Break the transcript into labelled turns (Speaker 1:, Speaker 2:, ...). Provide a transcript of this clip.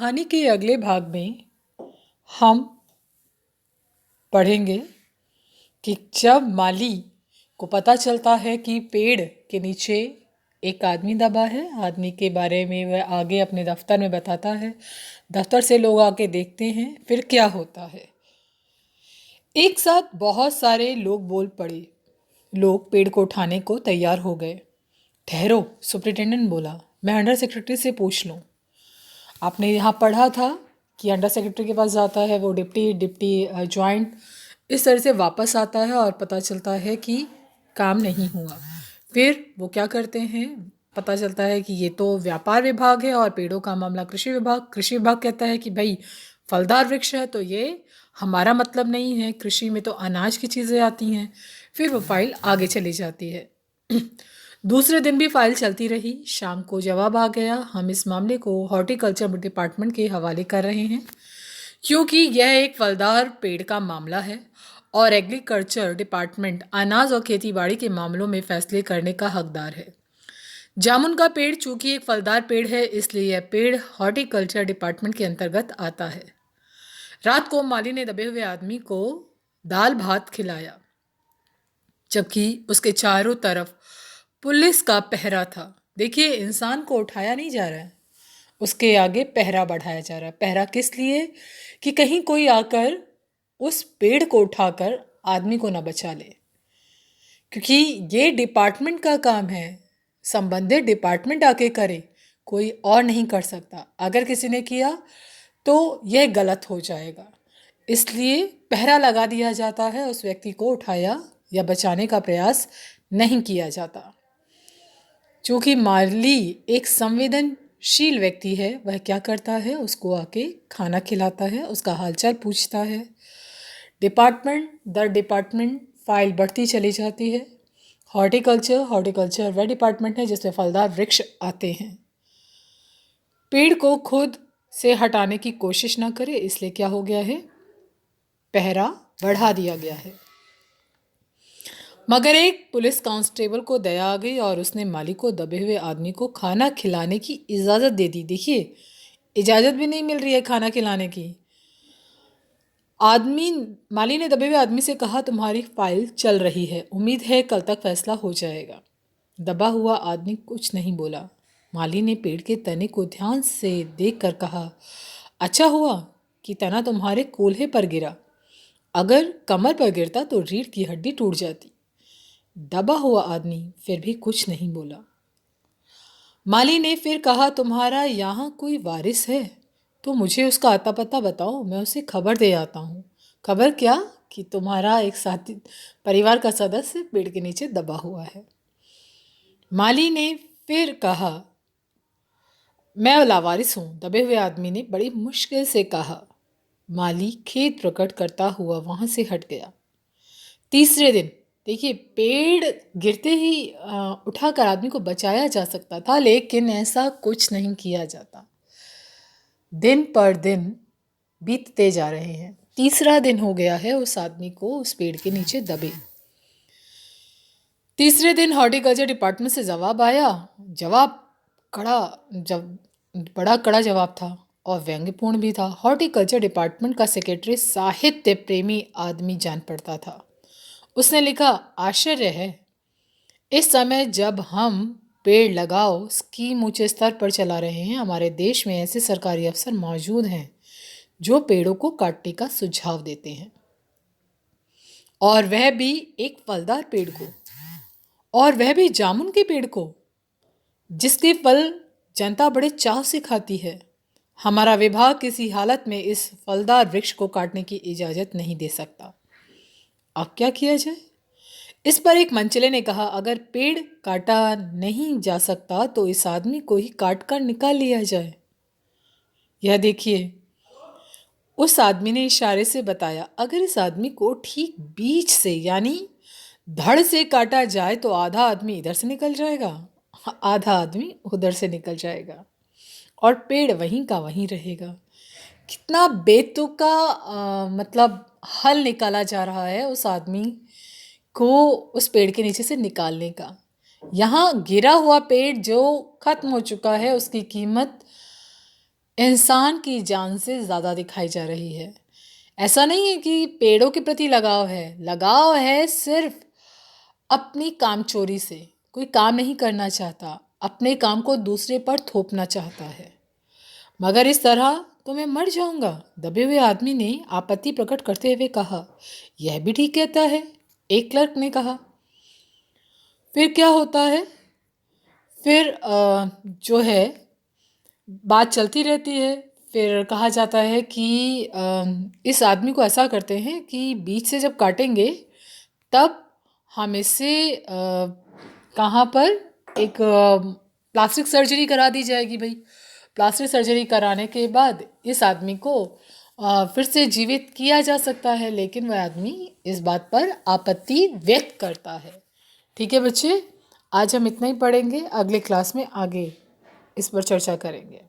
Speaker 1: कहानी के अगले भाग में हम पढ़ेंगे कि जब माली को पता चलता है कि पेड़ के नीचे एक आदमी दबा है। आदमी के बारे में वह आगे अपने दफ्तर में बताता है। दफ्तर से लोग आके देखते हैं, फिर क्या होता है। एक साथ बहुत सारे लोग बोल पड़े। लोग पेड़ को उठाने को तैयार हो गए। ठहरो, सुपरिटेंडेंट बोला, मैं अंडर सेक्रेटरी से पूछ लूँ। आपने यहाँ पढ़ा था कि अंडर सेक्रेटरी के पास जाता है, वो डिप्टी डिप्टी ज्वाइंट इस तरह से वापस आता है और पता चलता है कि काम नहीं हुआ। फिर वो क्या करते हैं, पता चलता है कि ये तो व्यापार विभाग है और पेड़ों का मामला कृषि विभाग कहता है कि भाई फलदार वृक्ष है तो ये हमारा मतलब नहीं है, कृषि में तो अनाज की चीज़ें आती हैं। फिर वो फाइल आगे चली जाती है। दूसरे दिन भी फाइल चलती रही। शाम को जवाब आ गया, हम इस मामले को हॉर्टिकल्चर डिपार्टमेंट के हवाले कर रहे हैं क्योंकि यह एक फलदार पेड़ का मामला है और एग्रीकल्चर डिपार्टमेंट अनाज और खेतीबाड़ी के मामलों में फैसले करने का हकदार है। जामुन का पेड़ चूंकि एक फलदार पेड़ है, इसलिए यह पेड़ हॉर्टिकल्चर डिपार्टमेंट के अंतर्गत आता है। रात को माली ने दबे हुए आदमी को दाल भात खिलाया, जबकि उसके चारों तरफ पुलिस का पहरा था। देखिए, इंसान को उठाया नहीं जा रहा है, उसके आगे पहरा बढ़ाया जा रहा है। पहरा किस लिए? कि कहीं कोई आकर उस पेड़ को उठाकर आदमी को ना बचा ले, क्योंकि ये डिपार्टमेंट का काम है। संबंधित डिपार्टमेंट आके करे, कोई और नहीं कर सकता। अगर किसी ने किया तो यह गलत हो जाएगा। इसलिए पहरा लगा दिया जाता है, उस व्यक्ति को उठाया या बचाने का प्रयास नहीं किया जाता। चूँकि माली एक संवेदनशील व्यक्ति है, वह क्या करता है, उसको आके खाना खिलाता है, उसका हालचाल पूछता है। डिपार्टमेंट दर डिपार्टमेंट फाइल बढ़ती चली जाती है। हॉर्टिकल्चर वह डिपार्टमेंट है जिसमें फलदार वृक्ष आते हैं। पेड़ को खुद से हटाने की कोशिश ना करे, इसलिए क्या हो गया है, पहरा बढ़ा दिया गया है। मगर एक पुलिस कांस्टेबल को दया आ गई और उसने माली को दबे हुए आदमी को खाना खिलाने की इजाज़त दे दी। देखिए, इजाज़त भी नहीं मिल रही है खाना खिलाने की। माली ने दबे हुए आदमी से कहा, तुम्हारी फाइल चल रही है, उम्मीद है कल तक फैसला हो जाएगा। दबा हुआ आदमी कुछ नहीं बोला। माली ने पेड़ के तने को ध्यान से देखकर कहा, अच्छा हुआ कि तना तुम्हारे कोल्हे पर गिरा, अगर कमर पर गिरता तो रीढ़ की हड्डी टूट जाती। दबा हुआ आदमी फिर भी कुछ नहीं बोला। माली ने फिर कहा, तुम्हारा यहाँ कोई वारिस है तो मुझे उसका आता पता बताओ, मैं उसे खबर दे आता हूँ। खबर क्या? कि तुम्हारा एक साथी परिवार का सदस्य पेड़ के नीचे दबा हुआ है। माली ने फिर कहा, मैं लावारिस हूँ, दबे हुए आदमी ने बड़ी मुश्किल से कहा। माली खेद प्रकट करता हुआ वहाँ से हट गया। तीसरे दिन, देखिए, पेड़ गिरते ही उठाकर आदमी को बचाया जा सकता था, लेकिन ऐसा कुछ नहीं किया जाता। दिन पर दिन बीतते जा रहे हैं। तीसरा दिन हो गया है उस आदमी को उस पेड़ के नीचे दबे। तीसरे दिन हॉर्टिकल्चर डिपार्टमेंट से जवाब आया। जवाब कड़ा जब बड़ा कड़ा जवाब था और व्यंग्यपूर्ण भी था। हॉर्टिकल्चर डिपार्टमेंट का सेक्रेटरी साहित्य प्रेमी आदमी जान पड़ता था। उसने लिखा, आश्चर्य है, इस समय जब हम पेड़ लगाओ स्कीम ऊंचे स्तर पर चला रहे हैं, हमारे देश में ऐसे सरकारी अफसर मौजूद हैं जो पेड़ों को काटने का सुझाव देते हैं, और वह भी एक फलदार पेड़ को, और वह भी जामुन के पेड़ को, जिसके फल जनता बड़े चाव से खाती है। हमारा विभाग किसी हालत में इस फलदार वृक्ष को काटने की इजाज़त नहीं दे सकता। अब क्या किया जाए? इस पर एक मंचले ने कहा, अगर पेड़ काटा नहीं जा सकता तो इस आदमी को ही काट कर निकाल लिया जाए। यह देखिए, उस आदमी ने इशारे से बताया, अगर इस आदमी को ठीक बीच से यानी धड़ से काटा जाए तो आधा आदमी इधर से निकल जाएगा, आधा आदमी उधर से निकल जाएगा और पेड़ वहीं का वहीं रहेगा। कितना बेतुका मतलब हल निकाला जा रहा है उस आदमी को उस पेड़ के नीचे से निकालने का। यहाँ गिरा हुआ पेड़ जो खत्म हो चुका है, उसकी कीमत इंसान की जान से ज़्यादा दिखाई जा रही है। ऐसा नहीं है कि पेड़ों के प्रति लगाव है सिर्फ अपनी कामचोरी से। कोई काम नहीं करना चाहता, अपने काम को दूसरे पर थोपना चाहता है। मगर इस तरह तो मैं मर जाऊंगा, दबे हुए आदमी ने आपत्ति प्रकट करते हुए कहा। यह भी ठीक कहता है, एक क्लर्क ने कहा। फिर क्या होता है? फिर जो है बात चलती रहती है। फिर कहा जाता है कि इस आदमी को ऐसा करते हैं कि बीच से जब काटेंगे तब हम इससे कहाँ पर एक प्लास्टिक सर्जरी करा दी जाएगी भाई। प्लास्टिक सर्जरी कराने के बाद इस आदमी को फिर से जीवित किया जा सकता है, लेकिन वह आदमी इस बात पर आपत्ति व्यक्त करता है। ठीक है बच्चे, आज हम इतना ही पढ़ेंगे, अगले क्लास में आगे इस पर चर्चा करेंगे।